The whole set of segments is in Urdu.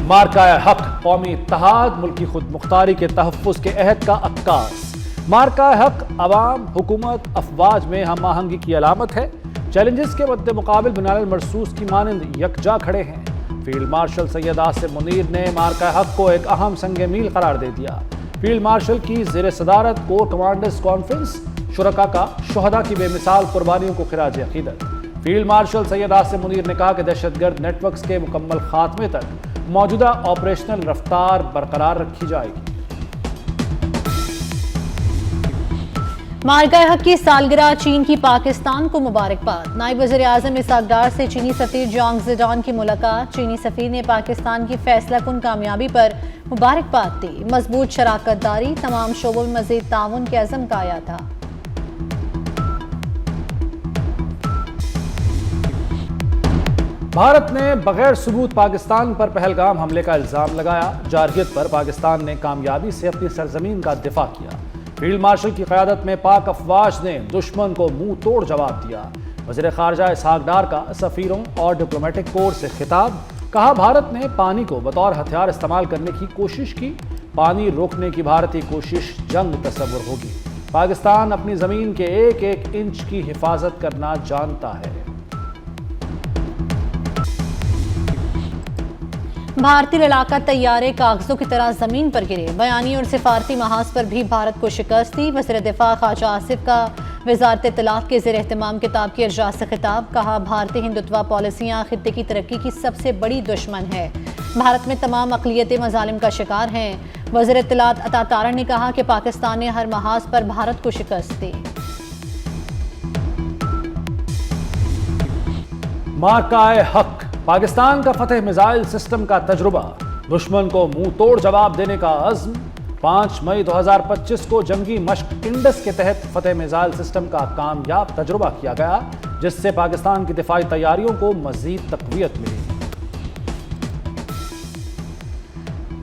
مارکہ حق قومی اتحاد ملکی خود مختاری کے تحفظ کے عہد کا عکاس۔ مارکہ حق عوام، حکومت، افواج میں ہم آہنگی کی علامت ہے۔ چیلنجز کے مد مقابل بنیاد المرصوص کی مانند یکجا کھڑے ہیں۔ فیلڈ مارشل سید آصف منیر نے مارکہ حق کو ایک اہم سنگ میل قرار دے دیا۔ فیلڈ مارشل کی زیر صدارت کور کمانڈرز کانفرنس شرکاء کا شہداء کی بے مثال قربانیوں کو خراج عقیدت۔ فیلڈ مارشل سید آصف منیر نے کہا کہ دہشت گرد نیٹ ورکس کے مکمل خاتمے تک موجودہ آپریشنل رفتار برقرار رکھی جائے گی۔ مارکہ حق کی سالگرہ، چین کی پاکستان کو مبارکباد۔ نائب وزیر اعظم اسحاق ڈار سے چینی سفیر جانگ زیڈان کی ملاقات۔ چینی سفیر نے پاکستان کی فیصلہ کن کامیابی پر مبارکباد دی۔ مضبوط شراکت داری تمام شعبوں میں مزید تعاون کے عزم کا آیا تھا۔ بھارت نے بغیر ثبوت پاکستان پر پہلگام حملے کا الزام لگایا۔ جارحیت پر پاکستان نے کامیابی سے اپنی سرزمین کا دفاع کیا۔ فیلڈ مارشل کی قیادت میں پاک افواج نے دشمن کو منہ توڑ جواب دیا۔ وزیر خارجہ اسحاق ڈار کا سفیروں اور ڈپلومیٹک کور سے خطاب، کہا بھارت نے پانی کو بطور ہتھیار استعمال کرنے کی کوشش کی۔ پانی روکنے کی بھارتی کوشش جنگ تصور ہوگی۔ پاکستان اپنی زمین کے ایک ایک انچ کی حفاظت کرنا جانتا ہے۔ بھارتی لڑاکا طیارے کاغذوں کی طرح زمین پر گرے۔ بیانی اور سفارتی محاذ پر بھی بھارت کو شکست دی۔ وزیر دفاع خواجہ آصف کا وزارت اطلاعات کے زیر اہتمام کتاب کی ارجاء سے خطاب، کہا بھارتی ہندوتوا پالیسیاں خطے کی ترقی کی سب سے بڑی دشمن ہے۔ بھارت میں تمام اقلیتیں مظالم کا شکار ہیں۔ وزیر اطلاعات عطا تارڑ نے کہا کہ پاکستان نے ہر محاذ پر بھارت کو شکست دی۔ مارکہ حق، پاکستان کا فتح میزائل سسٹم کا تجربہ، دشمن کو منہ توڑ جواب دینے کا عزم۔ 5 مئی 2025 کو جنگی مشق انڈس کے تحت فتح میزائل سسٹم کا کامیاب تجربہ کیا گیا، جس سے پاکستان کی دفاعی تیاریوں کو مزید تقویت ملی۔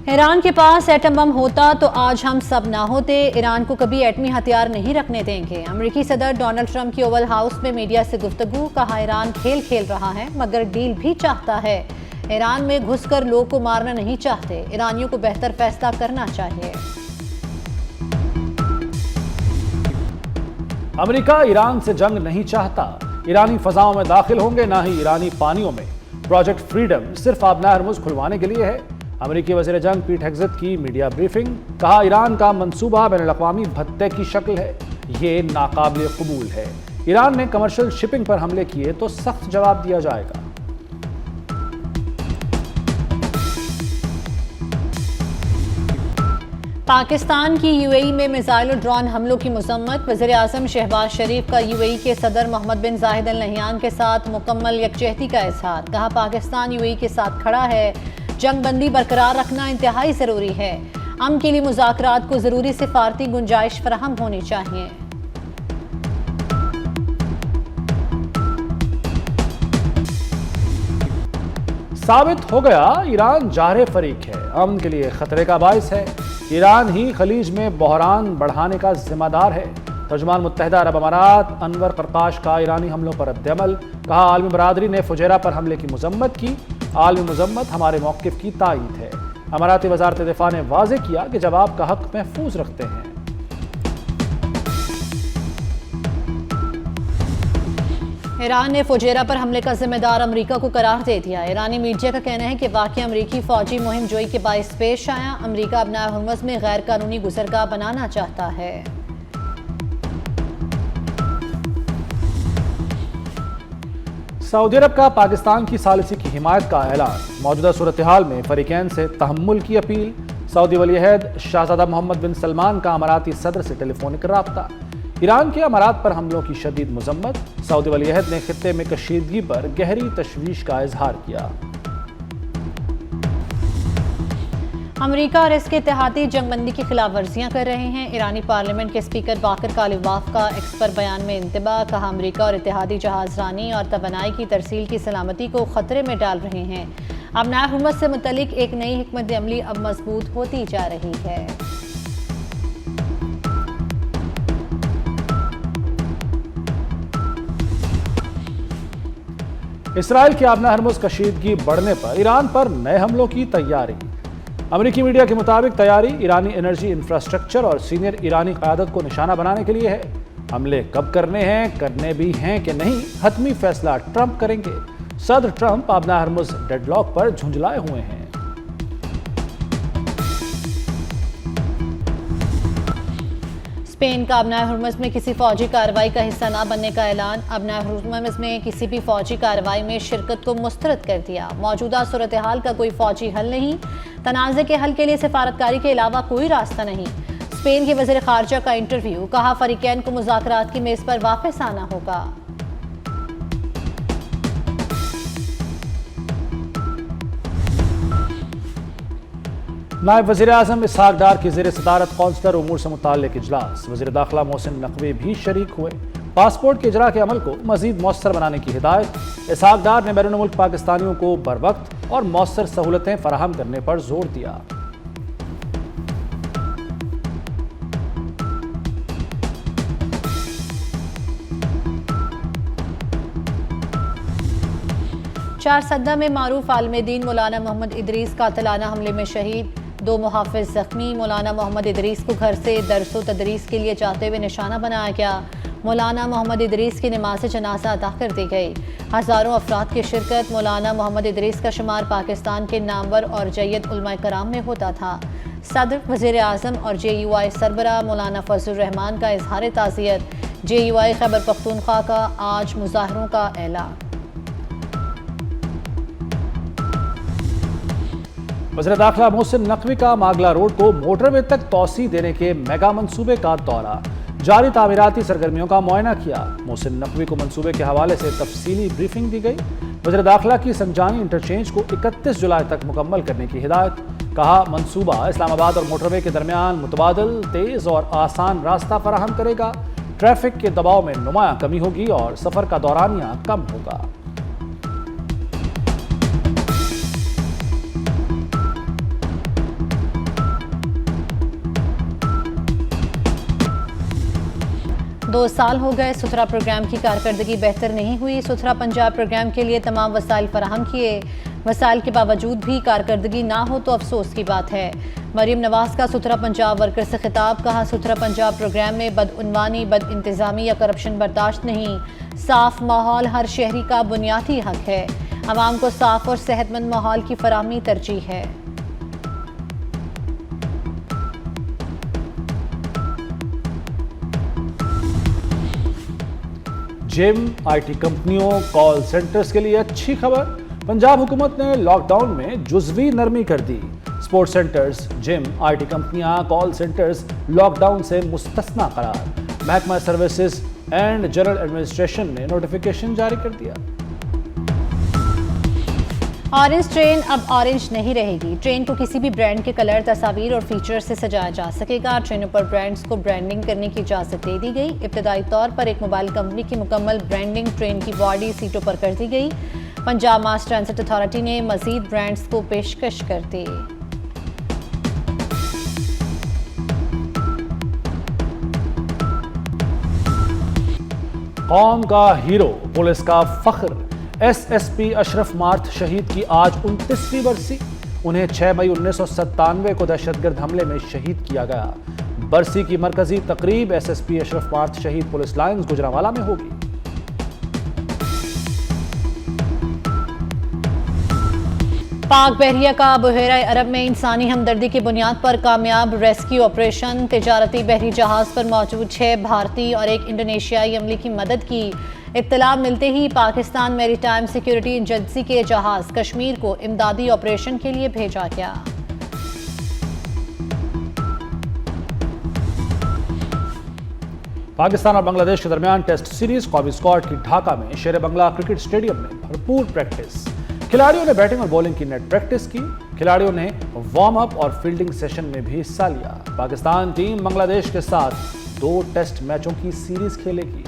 ایران کے پاس ایٹم بم ہوتا تو آج ہم سب نہ ہوتے۔ ایران کو کبھی ایٹمی ہتھیار نہیں رکھنے دیں گے۔ امریکی صدر ڈونلڈ ٹرمپ کی اوول ہاؤس میں میڈیا سے گفتگو، کہا ایران کھیل کھیل رہا ہے مگر ڈیل بھی چاہتا ہے۔ ایران میں گھس کر لوگ کو مارنا نہیں چاہتے، ایرانیوں کو بہتر فیصلہ کرنا چاہیے۔ امریکہ ایران سے جنگ نہیں چاہتا، ایرانی فضاؤں میں داخل ہوں گے نہ ہی ایرانی پانیوں میں۔ پروجیکٹ فریڈم صرف آبنائے ہرمز کھلوانے کے لیے ہے۔ امریکی وزیر جنگ پیٹ ہیگزت کی میڈیا بریفنگ، کہا ایران کا منصوبہ بین الاقوامی بھتے کی شکل ہے، یہ ناقابل قبول ہے۔ ایران نے کمرشل شپنگ پر حملے کیے تو سخت جواب دیا جائے گا۔ پاکستان کی یو اے ای میں میزائل اور ڈرون حملوں کی مذمت، وزیر اعظم شہباز شریف کا یو اے ای کے صدر محمد بن زاید ال نہیان کے ساتھ مکمل یکجہتی کا اظہار، کہا پاکستان یو اے ای کے ساتھ کھڑا ہے، جنگ بندی برقرار رکھنا انتہائی ضروری ہے، امن کے لیے مذاکرات کو ضروری سفارتی گنجائش فراہم ہونی چاہیے۔ ثابت ہو گیا ایران جارح فریق ہے، امن کے لیے خطرے کا باعث ہے۔ ایران ہی خلیج میں بحران بڑھانے کا ذمہ دار ہے۔ ترجمان متحدہ عرب امارات انور قرقاش کا ایرانی حملوں پر رد عمل، کہا عالمی برادری نے فجیرہ پر حملے کی مذمت کی، عالمی مذمت ہمارے موقف کی تائید ہے۔ اماراتی وزارت دفاع نے واضح کیا کہ جب آپ کا حق محفوظ رکھتے ہیں۔ ایران نے فجیرہ پر حملے کا ذمہ دار امریکہ کو قرار دے دیا۔ ایرانی میڈیا کا کہنا ہے کہ واقعہ امریکی فوجی مہم جوئی کے باعث پیش آیا۔ امریکہ ابنائے ہرمز میں غیر قانونی گزرگاہ بنانا چاہتا ہے۔ سعودی عرب کا پاکستان کی ثالثی کی حمایت کا اعلان، موجودہ صورتحال میں فریقین سے تحمل کی اپیل۔ سعودی ولی عہد شہزادہ محمد بن سلمان کا اماراتی صدر سے ٹیلی فونک رابطہ۔ ایران کے امارات پر حملوں کی شدید مذمت، سعودی ولی عہد نے خطے میں کشیدگی پر گہری تشویش کا اظہار کیا۔ امریکہ اور اس کے اتحادی جنگ بندی کی خلاف ورزیاں کر رہے ہیں۔ ایرانی پارلیمنٹ کے اسپیکر باقر کالیباف کا ایکس پر بیان میں انتباہ، کہا امریکہ اور اتحادی جہاز رانی اور توانائی کی ترسیل کی سلامتی کو خطرے میں ڈال رہے ہیں۔ ابنائے حرمت سے متعلق ایک نئی حکمت عملی اب مضبوط ہوتی جا رہی ہے۔ اسرائیل کی آبنہ ہرمز کشیدگی بڑھنے پر ایران پر نئے حملوں کی تیاری۔ امریکی میڈیا کے مطابق تیاری ایرانی انرجی انفراسٹرکچر اور سینئر ایرانی قیادت کو نشانہ بنانے کے لیے ہے۔ حملے کب کرنے ہیں، کرنے بھی ہیں کہ نہیں، حتمی فیصلہ ٹرمپ کریں گے۔ صدر ٹرمپ آبنہ ہرمز ڈیڈ لاک پر جھنجھلائے ہوئے ہیں۔ اسپین کا آبنہ ہرمز میں کسی فوجی کارروائی کا حصہ نہ بننے کا اعلان۔ آبنہ ہرمز میں کسی بھی فوجی کارروائی میں شرکت کو مسترد کر دیا۔ موجودہ صورتحال کا کوئی فوجی حل نہیں، تنازع کے حل کے لیے سفارتکاری کے علاوہ کوئی راستہ نہیں۔ اسپین کے وزیر خارجہ کا انٹرویو، کہا فریقین کو مذاکرات کی میز پر واپس آنا ہوگا۔ نائب وزیر اعظم اسحاق ڈار کی زیر صدارت قونصلر امور سے متعلق اجلاس، وزیر داخلہ محسن نقوی بھی شریک ہوئے۔ پاسپورٹ کے اجراء کے عمل کو مزید مؤثر بنانے کی ہدایت۔ اسحاق ڈار نے بیرون ملک پاکستانیوں کو بروقت اور مؤثر سہولتیں فراہم کرنے پر زور دیا۔ چارسدہ میں معروف عالم دین مولانا محمد ادریس قاتلانہ حملے میں شہید، 2 محافظ زخمی۔ مولانا محمد ادریس کو گھر سے درس و تدریس کے لیے جاتے ہوئے نشانہ بنایا گیا۔ مولانا محمد ادریس کی نماز جنازہ ادا کر دی گئی۔ ہزاروں افراد کی شرکت۔ مولانا محمد ادریس کا شمار پاکستان کے نامور اور جید علماء کرام میں ہوتا تھا۔ صدر، وزیر اعظم اور JUI سربراہ مولانا فضل الرحمان کا اظہار تعزیت۔ JUI خیبر پختونخوا کا آج مظاہروں کا اعلان۔ وزیر داخلہ محسن نقوی کا ماگلا روڈ کو موٹر وے تک توسیع دینے کے میگا منصوبے کا دورہ، جاری تعمیراتی سرگرمیوں کا معائنہ کیا۔ محسن نقوی کو منصوبے کے حوالے سے تفصیلی بریفنگ دی گئی۔ وزیر داخلہ کی سنجانی انٹرچینج کو 31 جولائی تک مکمل کرنے کی ہدایت۔ کہا منصوبہ اسلام آباد اور موٹر وے کے درمیان متبادل، تیز اور آسان راستہ فراہم کرے گا۔ ٹریفک کے دباؤ میں نمایاں کمی ہوگی اور سفر کا دورانیہ کم ہوگا۔ دو سال ہو گئے، ستھرا پروگرام کی کارکردگی بہتر نہیں ہوئی۔ ستھرا پنجاب پروگرام کے لیے تمام وسائل فراہم کیے، وسائل کے باوجود بھی کارکردگی نہ ہو تو افسوس کی بات ہے۔ مریم نواز کا ستھرا پنجاب ورکر سے خطاب، کہا ستھرا پنجاب پروگرام میں بدعنوانی، بد انتظامی یا کرپشن برداشت نہیں۔ صاف ماحول ہر شہری کا بنیادی حق ہے۔ عوام کو صاف اور صحت مند ماحول کی فراہمی ترجیح ہے۔ جم، IT کمپنیوں، کال سینٹرز کے لیے اچھی خبر، پنجاب حکومت نے لاک ڈاؤن میں جزوی نرمی کر دی۔ سپورٹ سینٹرز، جم، IT کمپنیاں، کال سینٹرز لاک ڈاؤن سے مستثنی قرار۔ محکمہ سروسز اینڈ جنرل ایڈمنسٹریشن نے نوٹیفیکیشن جاری کر دیا۔ آرنج ٹرین اب آرنج نہیں رہے گی۔ ٹرین کو کسی بھی برانڈ کے کلر، تصاویر اور فیچر سے سجایا جا سکے گا۔ ٹرینوں پر برانڈز کو برانڈنگ کرنے کی اجازت دے دی گئی۔ ابتدائی طور پر ایک موبائل کمپنی کی مکمل برانڈنگ ٹرین کی باڈی، سیٹوں پر کر دی گئی۔ پنجاب ماس ٹرانزٹ اتھارٹی نے مزید برانڈز کو پیشکش کر دی۔ قوم کا ہیرو، پولیس کا فخر، SSP اشرف مارتھ شہید کی آج 29ویں برسی۔ انہیں 6 مئی 1997 کو دہشت گرد حملے میں شہید کیا گیا۔ برسی کی مرکزی تقریب SSP اشرف مارتھ شہید پولیس لائنز گجرانوالہ میں ہوگی۔ پاک بحریہ کا بحیرہ عرب میں انسانی ہمدردی کی بنیاد پر کامیاب ریسکیو آپریشن۔ تجارتی بحری جہاز پر موجود 6 بھارتی اور 1 انڈونیشیائی عملے کی مدد کی۔ اطلاع ملتے ہی پاکستان میری ٹائم سیکیورٹی ایجنسی کے جہاز کشمیر کو امدادی آپریشن کے لیے بھیجا گیا۔ پاکستان اور بنگلہ دیش کے درمیان ٹیسٹ سیریز، قومی اسکواڈ کی ڈھاکہ میں شیر بنگلہ کرکٹ اسٹیڈیم میں بھرپور پریکٹس۔ کھلاڑیوں نے بیٹنگ اور بولنگ کی نیٹ پریکٹس کی۔ کھلاڑیوں نے وارم اپ اور فیلڈنگ سیشن میں بھی حصہ لیا۔ پاکستان ٹیم بنگلہ دیش کے ساتھ 2 ٹیسٹ میچوں کی سیریز کھیلے گی۔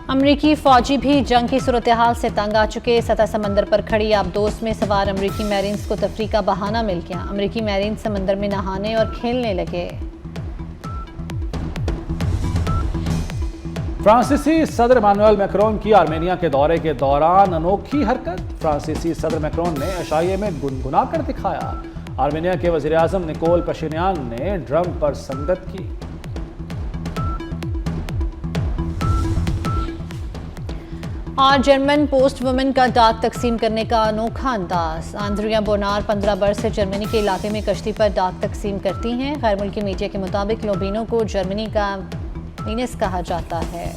امریکی فوجی بھی جنگ کی صورتحال سے تنگ آ چکے، سطح سمندر پر کھڑی آبدوز میں سوار امریکی میرینز کو تفریح کا بہانہ مل گیا، امریکی میرینز سمندر میں نہانے اور کھیلنے لگے۔ فرانسیسی صدر ایمانوئل میکرون کی آرمینیا کے دورے کے دوران انوکھی حرکت، فرانسیسی صدر میکرون نے عشائیے میں گنگنا کر دکھایا، آرمینیا کے وزیر اعظم نکول پشینیان نے ڈرم پر سنگت کی۔ اور جرمن پوسٹ وومن کا ڈاک تقسیم کرنے کا انوکھا انداز، آندریا بونار 15 برس سے جرمنی کے علاقے میں کشتی پر ڈاک تقسیم کرتی ہیں۔ غیر ملکی میڈیا کے مطابق لوبینو کو جرمنی کا وینس کہا جاتا ہے۔